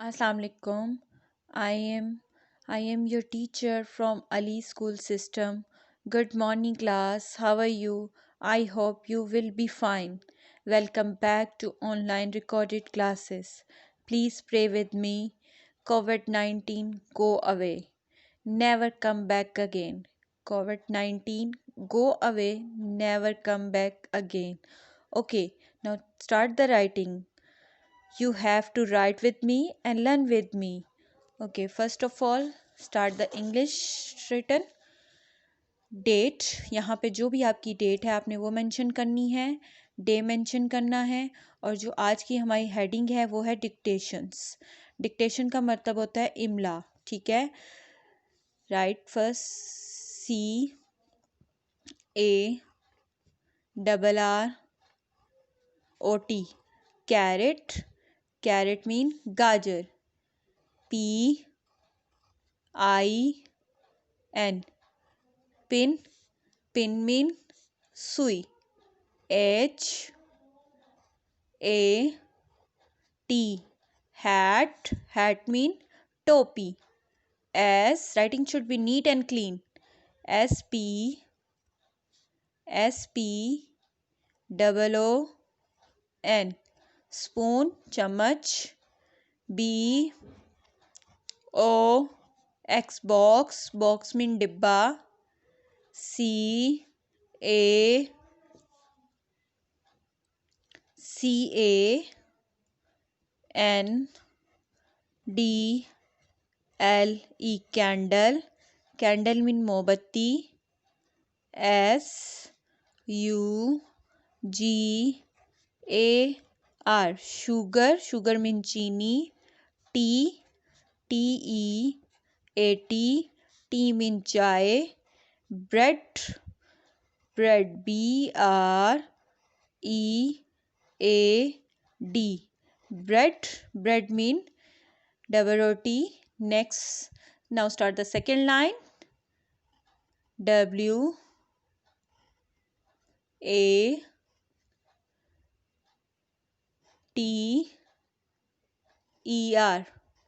Assalamu alaikum. I am I am your teacher from Ali School System. Good morning class. How are you? I hope you will be fine. Welcome back to online recorded classes. Please pray with me. COVID-19 go away. Never come back again. COVID-19 go away. Never come back again. Okay, now start the writing. You have to write with me and learn with me. Okay, first of all, start the English written. Date, यहाँ पे जो भी आपकी date है आपने वो mention करनी है, डे मेंशन करना है, और जो आज की हमारी हेडिंग है वो है डिक्टेशंस। डिक्टेशन का मतलब होता है इमला, ठीक है। Write first CARROT, carrot, carrot mean गाजर। PIN, पिन, पिन मीन सुई। HAT, hat, hat मीन टोपी। S, writing should be neat and clean. SPOON, spoon, चम्मच। BOX, box, box मीन डिब्बा। CANDLE, कैंडल, कैंडल मीन मोमबत्ती। SUGAR, sugar, sugar mean चीनी। TEAT, T mean चाय। Bread, bread, BREAD, bread, bread mean double roti। Next, now start the second line. WATER,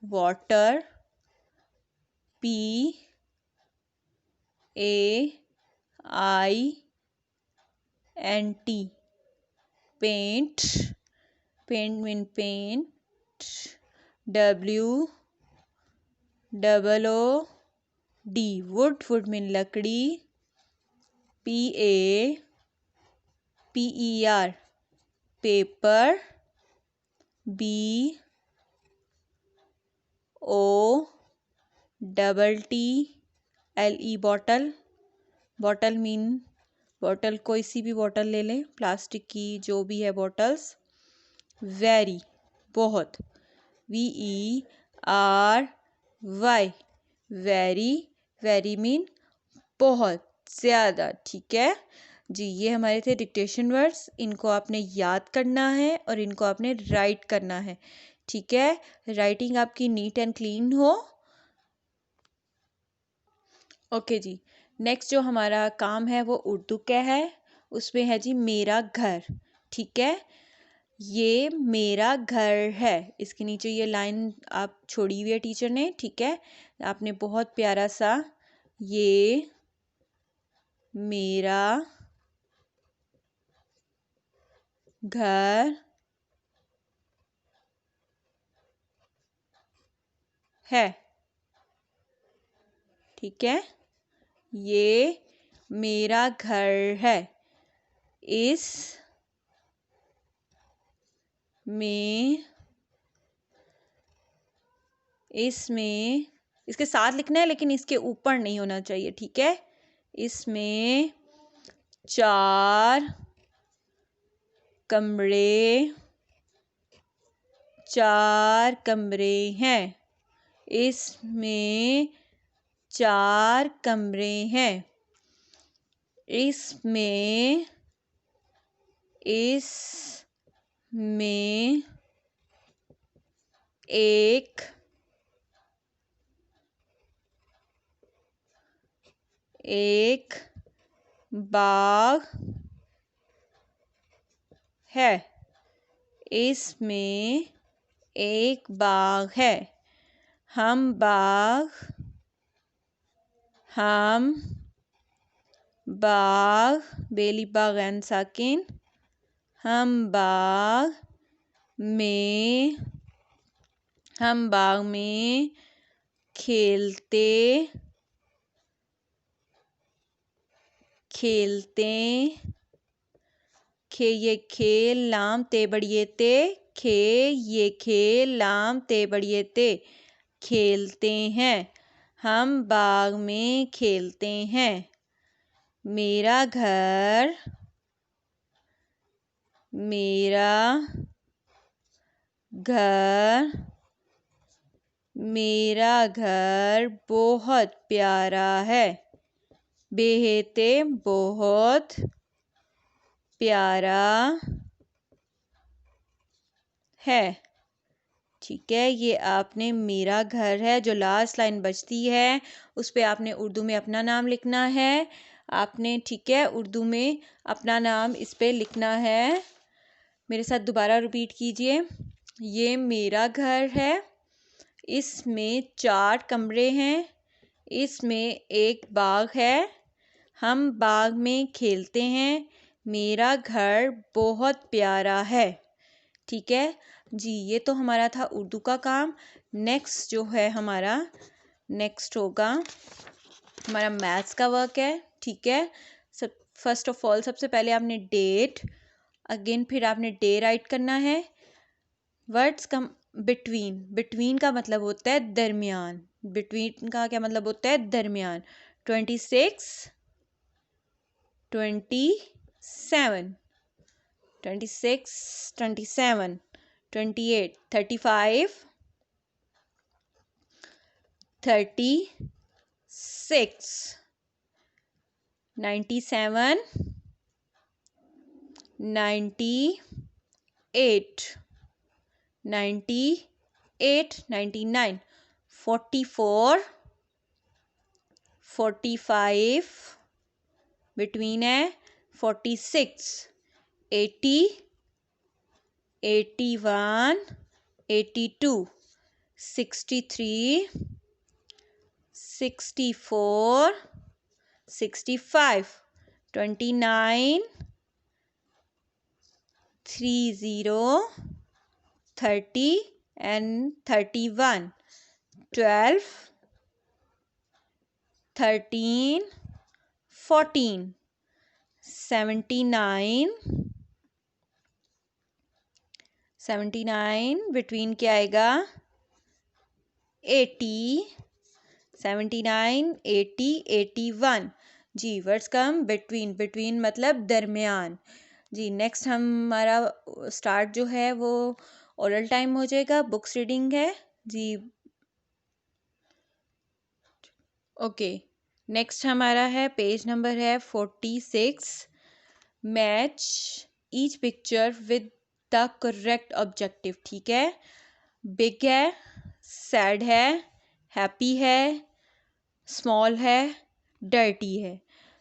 water। PAINT, paint, paint mean paint। WOOD, wood, wood mean लकड़ी। PAPER, paper। BOTTLE, bottle, bottle mean bottle, कोई सी भी bottle ले लें, plastic की जो भी है bottles. Very, बहुत। VERY, वेरी, वेरी मीन बहुत ज़्यादा, ठीक है जी। ये हमारे थे डिक्टेशन वर्ड्स, इनको आपने याद करना है और इनको आपने राइट करना है, ठीक है। राइटिंग आपकी नीट एंड क्लीन हो। ओके जी, नेक्स्ट जो हमारा काम है वो उर्दू का है। उसमें है जी मेरा घर, ठीक है। ये मेरा घर है, इसके नीचे ये लाइन आप छोड़ी हुई है टीचर ने, ठीक है। आपने बहुत प्यारा सा ये मेरा घर है, ठीक है। ये मेरा घर है। इस में, इसमें, इसके साथ लिखना है लेकिन इसके ऊपर नहीं होना चाहिए, ठीक है। इसमें 4 कमरे, 4 कमरे हैं। इसमें 4 कमरे हैं। इसमें एक बाग है। इसमें एक बाग है। हम बाग बेली बाग एंड साकिन। हम बाग में खेलते खे ये खेल लाम ते बड़िए ते खे ये खेल लाम ते बड़िए ते खेलते हैं। हम बाग में खेलते हैं। मेरा घर बहुत प्यारा है। बेहते बहुत प्यारा है। ठीक है, ये आपने मेरा घर है जो लास्ट लाइन बचती है उस पे आपने उर्दू में अपना नाम लिखना है। आपने ठीक है उर्दू में अपना नाम इस पे लिखना है। मेरे साथ दोबारा रिपीट कीजिए। ये मेरा घर है। इसमें 4 कमरे हैं। इसमें एक बाग है। हम बाग में खेलते हैं। मेरा घर बहुत प्यारा है। ठीक है जी, ये तो हमारा था उर्दू का काम। नेक्स्ट जो है हमारा नेक्स्ट होगा हमारा मैथ्स का वर्क है। ठीक है, फर्स्ट ऑफ ऑल सबसे पहले आपने डेट अगेन फिर आपने डे राइट करना है। वर्ड्स का बिटवीन का मतलब होता है दरमियान। बिटवीन का क्या मतलब होता है? दरमियान। 26 27 26 27 28 35 36 97 98 99 44 45 बिटवीन है 46 80 81 82 63 64 65 29 30 30 and 31 12 13 14 79 बिटवीन क्या आएगा 80 79 80 81 जी। वर्ड्स कम बिटवीन मतलब दरमियान जी। नेक्स्ट हमारा स्टार्ट जो है वो ओरल टाइम हो जाएगा। बुक्स रीडिंग है जी। ओके, नेक्स्ट हमारा है पेज नंबर है 46। Match each picture with the correct objective. ठीक है, बिग है, सैड है, हैप्पी है, स्मॉल है, डर्टी है।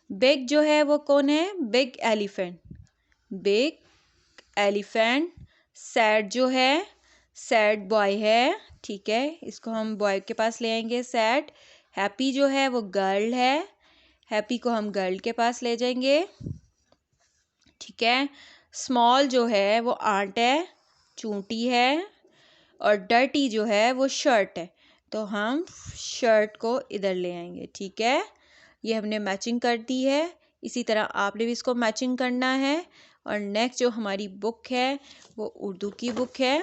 बिग जो है वो कौन है? Big elephant. सैड जो है सैड बॉय है। ठीक है, इसको हम बॉय के पास ले आएंगे सैड। हैप्पी जो है वो गर्ल है। हैप्पी को हम गर्ल के पास ले जाएंगे। ठीक है, स्मॉल जो है वो आंट है, चूंटी है। और डर्टी जो है वो शर्ट है, तो हम शर्ट को इधर ले आएंगे। ठीक है, ये हमने मैचिंग कर दी है। इसी तरह आपने भी इसको मैचिंग करना है। और नेक्स्ट जो हमारी बुक है वो उर्दू की बुक है।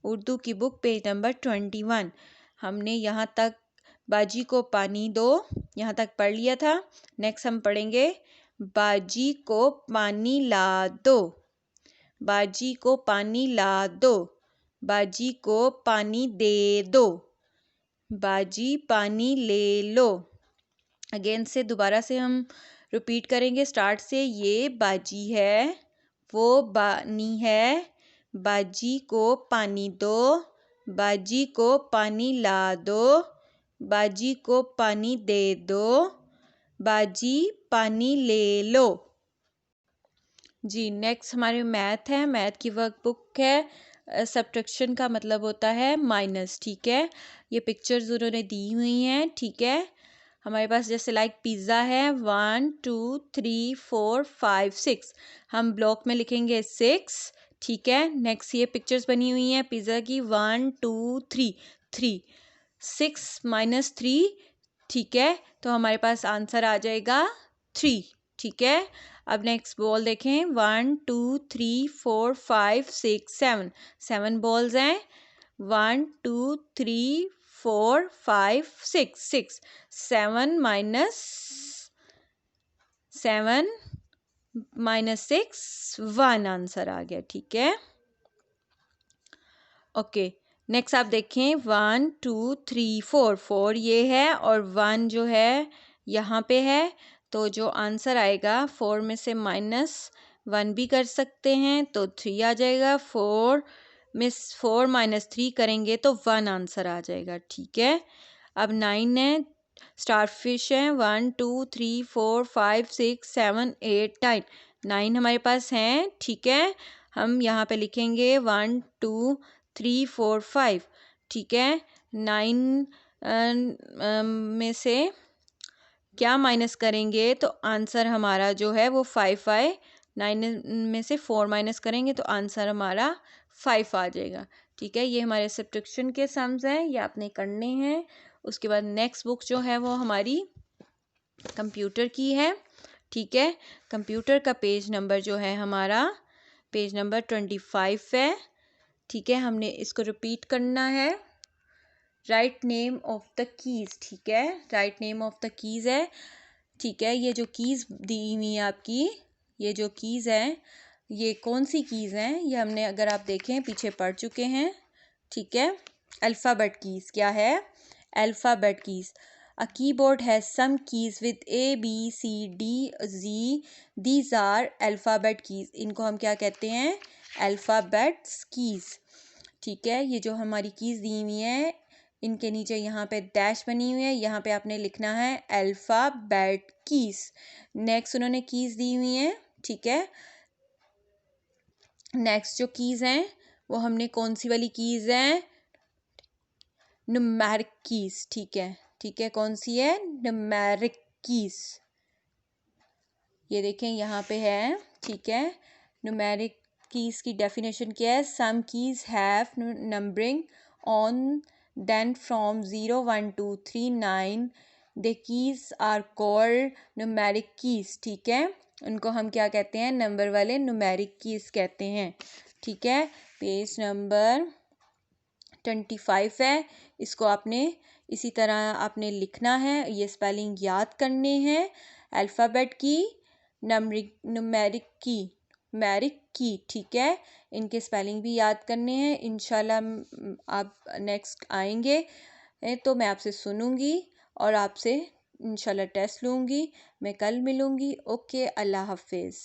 उर्दू की बुक पेज नंबर 21। हमने यहाँ तक बाजी को पानी दो यहाँ तक पढ़ लिया था। नेक्स्ट हम पढ़ेंगे बाजी को पानी ला दो। बाजी को पानी ला दो। बाजी को पानी दे दो। बाजी पानी ले लो। अगेन से दोबारा से हम रिपीट करेंगे स्टार्ट से। ये बाजी है, वो पानी है। बाजी को पानी दो। बाजी को पानी ला दो। बाजी को पानी दे दो। बाजी पानी ले लो। जी, नेक्स्ट हमारे मैथ है। मैथ की वर्कबुक है सब्ट्रैक्शन का मतलब होता है माइनस, ठीक है। ये पिक्चर्स उन्होंने दी हुई हैं, ठीक है। हमारे पास जैसे लाइक पिज़्ज़ा है 1 2 3 4 5 6, हम ब्लॉक में लिखेंगे 6, ठीक है। नेक्स्ट ये पिक्चर्स बनी हुई हैं पिज़्ज़ा की 1 2 3 3, 6 माइनस 3, ठीक है। तो हमारे पास आंसर आ जाएगा 3, ठीक है। अब नेक्स्ट बॉल देखें 1 2 3 4 5 6 7, 7 बॉल्स हैं 1 2 3 4 5 6, 6, 7 माइनस 7 माइनस 6 1 आंसर आ गया, ठीक है। ओके नेक्स्ट आप देखें 1 2 3 4, 4 ये है और 1 जो है यहाँ पे है, तो जो आंसर आएगा 4 में से माइनस 1 भी कर सकते हैं तो 3 आ जाएगा। 4 माइनस 3 करेंगे तो 1 आंसर आ जाएगा, ठीक है। अब 9 है, स्टारफिश है 1 2 3 4 5 6 7 8 9, 9 हमारे पास हैं, ठीक है। हम यहाँ पे लिखेंगे 1 2 3 4 5, ठीक है। 9 में से क्या माइनस करेंगे तो आंसर हमारा जो है वो 5 आए। 9 में से 4 माइनस करेंगे तो आंसर हमारा 5 आ जाएगा, ठीक है। ये हमारे सब्ट्रैक्शन के सम्स हैं, ये आपने करने हैं। उसके बाद नेक्स्ट बुक जो है वो हमारी कंप्यूटर की है, ठीक है। कंप्यूटर का पेज नंबर जो है हमारा पेज नंबर 25 है, ठीक है। हमने इसको रिपीट करना है। Write name of the keys, ठीक है। Write name of the keys है, ठीक है। ये जो कीज़ दी हुई है आपकी, ये जो कीज़ है ये कौन सी कीज़ हैं, ये हमने अगर आप देखें पीछे पढ़ चुके हैं, ठीक है। अल्फ़ाबेट कीज़ क्या है, alphabet keys. A keyboard has some keys with A, B, C, D, Z. These are alphabet keys. इनको हम क्या कहते हैं, alphabets keys, ठीक है। ये जो हमारी कीज़ दी हुई हैं इनके नीचे यहाँ पे डैश बनी हुई है, यहाँ पे आपने लिखना है अल्फ़ाबेट कीज़। नेक्स्ट उन्होंने कीज़ दी हुई हैं, ठीक है। नेक्स्ट जो कीज़ हैं वो हमने कौन सी वाली कीज़ हैं, न्यूमेरिक कीज़, ठीक है, ठीक है। कौन सी है, न्यूमेरिक कीज़। ये देखें यहाँ पे है, ठीक है। न्यूमेरिक कीज़ की डेफिनेशन क्या है, some keys have numbering on them from 0 1 2 3 9, the keys are called numeric keys, ठीक है। उनको हम क्या कहते हैं, नंबर वाले न्यूमेरिक कीज़ कहते हैं, ठीक है। पेज नंबर 25 है, इसको आपने इसी तरह आपने लिखना है, ये स्पेलिंग याद करने हैं। अल्फ़ाबेट की, न्यूमेरिक की, मैरिक की, ठीक है। इनके स्पेलिंग भी याद करने हैं। इंशाल्लाह आप नेक्स्ट आएंगे तो मैं आपसे सुनूंगी और आपसे इंशाल्लाह टेस्ट लूँगी। मैं कल मिलूँगी। ओके, अल्लाह हाफिज़।